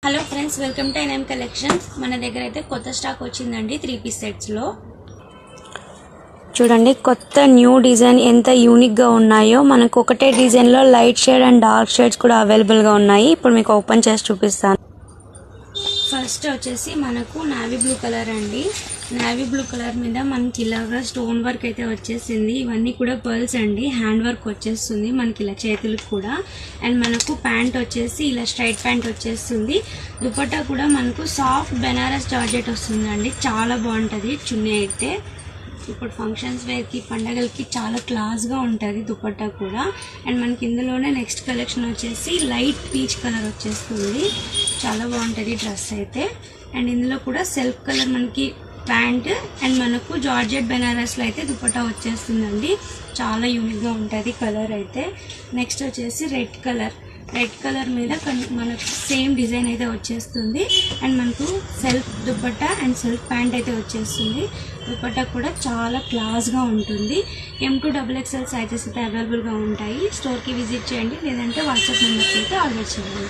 Hello friends, welcome to NM collections. మన దగ్గర అయితే కొత్త స్టాక్ వచ్చిందండి 3 పీస్ సెట్స్ లో. చూడండి కొత్త న్యూ డిజైన్ ఎంత యూనిక్ గా ఉన్నాయో. మనకు ఒకటే డిజైన్ లో light shade and dark shades కూడా అవైలబుల్ గా ఉన్నాయి. ఇప్పుడు మీకు ఓపెన్ చేసి చూపిస్తాను. ఫస్ట్ వచ్చేసి మనకు నావీ బ్లూ కలర్ అండి. నావీ బ్లూ కలర్ మీద మనకి ఇలాగా స్టోన్ వర్క్ అయితే వచ్చేసింది. ఇవన్నీ కూడా పర్ల్స్ అండి. హ్యాండ్ వర్క్ వచ్చేస్తుంది మనకి ఇలా చేతులకు కూడా. అండ్ మనకు ప్యాంట్ వచ్చేసి ఇలా స్ట్రైట్ ప్యాంట్ వచ్చేస్తుంది. దుపట్టా కూడా మనకు సాఫ్ట్ బెనారస్ జార్జెట్ వస్తుందండి. చాలా బాగుంటుంది చున్నీ అయితే. ఇప్పుడు ఫంక్షన్స్ వేర్కి, పండగలకి చాలా క్లాస్గా ఉంటుంది దుపట్టా కూడా. అండ్ మనకి ఇందులోనే నెక్స్ట్ కలెక్షన్ వచ్చేసి లైట్ పీచ్ కలర్ వచ్చేస్తుంది. చాలా బాగుంటుంది డ్రెస్ అయితే. అండ్ ఇందులో కూడా సెల్ఫ్ కలర్ మనకి ప్యాంట్ అండ్ మనకు జార్జెట్ బెనారస్లో అయితే దుపట్టా వచ్చేస్తుందండి. చాలా యూనిక్గా ఉంటుంది కలర్ అయితే. నెక్స్ట్ వచ్చేసి రెడ్ కలర్ మీద మనకు సేమ్ డిజైన్ అయితే వచ్చేస్తుంది. అండ్ మనకు self dupatta and self pant అయితే వచ్చేస్తుంది. దుపట్టా కూడా చాలా క్లాస్గా ఉంటుంది. M2 XXL సైజెస్ అయితే అవైలబుల్గా ఉంటాయి. స్టోర్కి విజిట్ చేయండి, లేదంటే వాట్సాప్ నెంబర్కి అయితే ఆర్డర్ చేయండి.